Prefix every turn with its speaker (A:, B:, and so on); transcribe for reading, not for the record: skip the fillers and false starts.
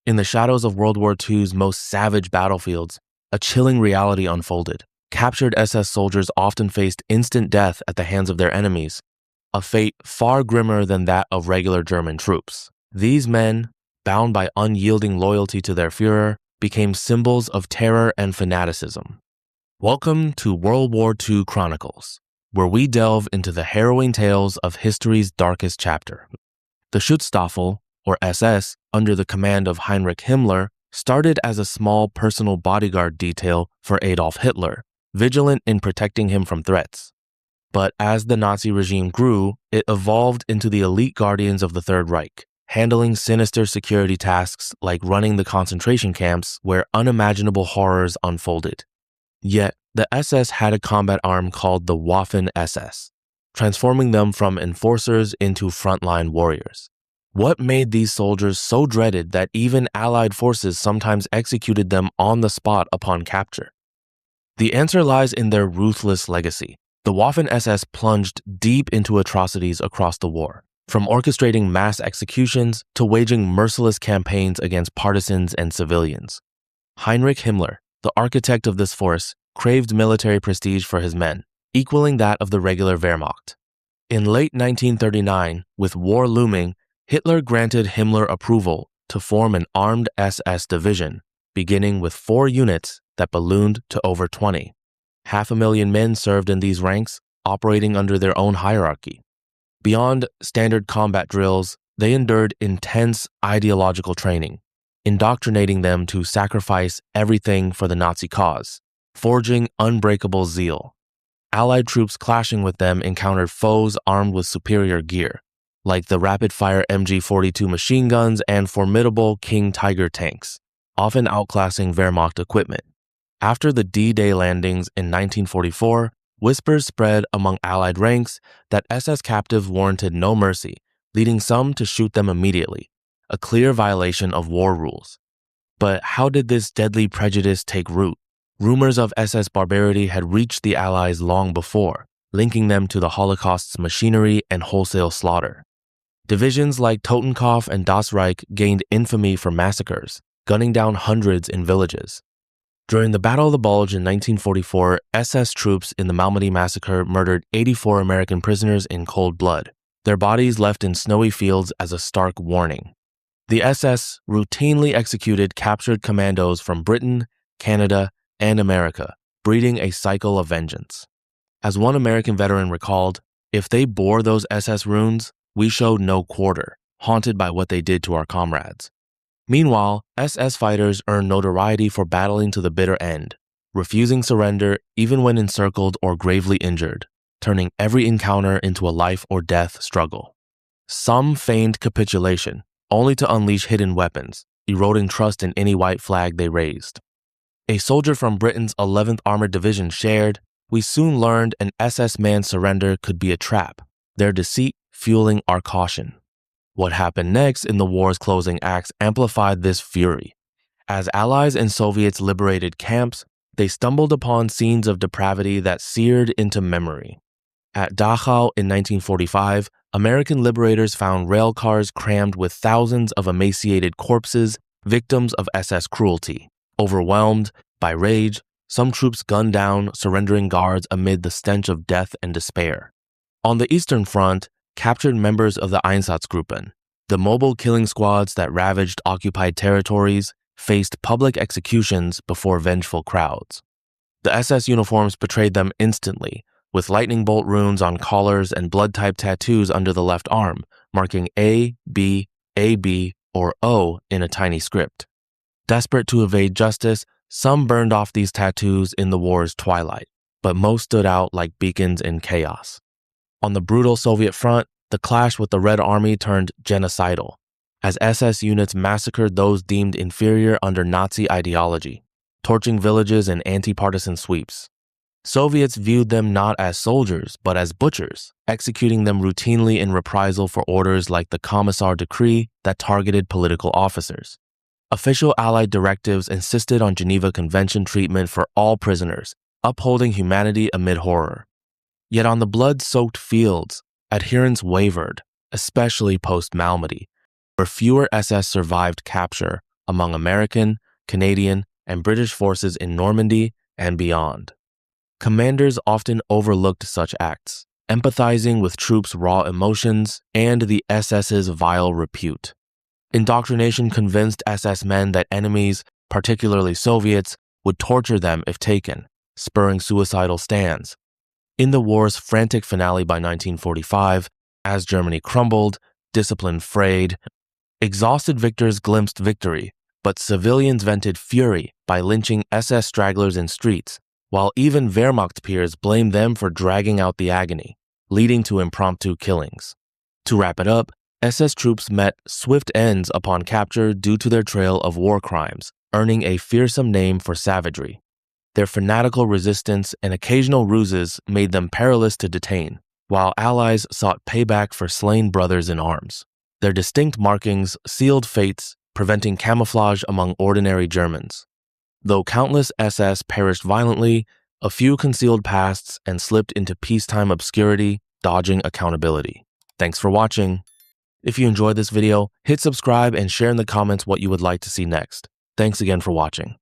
A: In the shadows of World War II's most savage battlefields, a chilling reality unfolded. Captured SS soldiers often faced instant death at the hands of their enemies, a fate far grimmer than that of regular German troops. These men, bound by unyielding loyalty to their Führer, became symbols of terror and fanaticism. Welcome to World War II Chronicles, where we delve into the harrowing tales of history's darkest chapter. The Schutzstaffel, or SS, under the command of Heinrich Himmler, started as a small personal bodyguard detail for Adolf Hitler, vigilant in protecting him from threats. But as the Nazi regime grew, it evolved into the elite guardians of the Third Reich, handling sinister security tasks like running the concentration camps where unimaginable horrors unfolded. Yet, the SS had a combat arm called the Waffen-SS, transforming them from enforcers into frontline warriors. What made these soldiers so dreaded that even Allied forces sometimes executed them on the spot upon capture? The answer lies in their ruthless legacy. The Waffen-SS plunged deep into atrocities across the war, from orchestrating mass executions to waging merciless campaigns against partisans and civilians. Heinrich Himmler, the architect of this force, craved military prestige for his men, equaling that of the regular Wehrmacht. In late 1939, with war looming, Hitler granted Himmler approval to form an armed SS division, beginning with 4 units that ballooned to over 20. 500,000 men served in these ranks, operating under their own hierarchy. Beyond standard combat drills, they endured intense ideological training, indoctrinating them to sacrifice everything for the Nazi cause, forging unbreakable zeal. Allied troops clashing with them encountered foes armed with superior gear, like the rapid-fire MG-42 machine guns and formidable King Tiger tanks, often outclassing Wehrmacht equipment. After the D-Day landings in 1944, whispers spread among Allied ranks that SS captives warranted no mercy, leading some to shoot them immediately, a clear violation of war rules. But how did this deadly prejudice take root? Rumors of SS barbarity had reached the Allies long before, linking them to the Holocaust's machinery and wholesale slaughter. Divisions like Totenkopf and Das Reich gained infamy for massacres, gunning down hundreds in villages. During the Battle of the Bulge in 1944, SS troops in the Malmedy Massacre murdered 84 American prisoners in cold blood, their bodies left in snowy fields as a stark warning. The SS routinely executed captured commandos from Britain, Canada, and America, breeding a cycle of vengeance. As one American veteran recalled, "If they bore those SS runes, we showed no quarter, haunted by what they did to our comrades." Meanwhile, SS fighters earned notoriety for battling to the bitter end, refusing surrender even when encircled or gravely injured, turning every encounter into a life-or-death struggle. Some feigned capitulation, only to unleash hidden weapons, eroding trust in any white flag they raised. A soldier from Britain's 11th Armored Division shared, "We soon learned an SS man's surrender could be a trap, their deceit fueling our caution." What happened next in the war's closing acts amplified this fury. As Allies and Soviets liberated camps, they stumbled upon scenes of depravity that seared into memory. At Dachau in 1945, American liberators found rail cars crammed with thousands of emaciated corpses, victims of SS cruelty. Overwhelmed by rage, some troops gunned down surrendering guards amid the stench of death and despair. On the Eastern Front, captured members of the Einsatzgruppen, the mobile killing squads that ravaged occupied territories, faced public executions before vengeful crowds. The SS uniforms betrayed them instantly, with lightning bolt runes on collars and blood-type tattoos under the left arm, marking A, B, AB, or O in a tiny script. Desperate to evade justice, some burned off these tattoos in the war's twilight, but most stood out like beacons in chaos. On the brutal Soviet front, the clash with the Red Army turned genocidal, as SS units massacred those deemed inferior under Nazi ideology, torching villages in anti-partisan sweeps. Soviets viewed them not as soldiers, but as butchers, executing them routinely in reprisal for orders like the Commissar Decree that targeted political officers. Official Allied directives insisted on Geneva Convention treatment for all prisoners, upholding humanity amid horror. Yet on the blood-soaked fields, adherence wavered, especially post-Malmedy, where fewer SS survived capture, among American, Canadian, and British forces in Normandy and beyond. Commanders often overlooked such acts, empathizing with troops' raw emotions and the SS's vile repute. Indoctrination convinced SS men that enemies, particularly Soviets, would torture them if taken, spurring suicidal stands. In the war's frantic finale by 1945, as Germany crumbled, discipline frayed, exhausted victors glimpsed victory, but civilians vented fury by lynching SS stragglers in streets, while even Wehrmacht peers blamed them for dragging out the agony, leading to impromptu killings. To wrap it up, SS troops met swift ends upon capture due to their trail of war crimes, earning a fearsome name for savagery. Their fanatical resistance and occasional ruses made them perilous to detain, while allies sought payback for slain brothers in arms. Their distinct markings sealed fates, preventing camouflage among ordinary Germans. Though countless SS perished violently, a few concealed pasts and slipped into peacetime obscurity, dodging accountability. Thanks for watching. If you enjoyed this video, hit subscribe and share in the comments what you would like to see next. Thanks again for watching.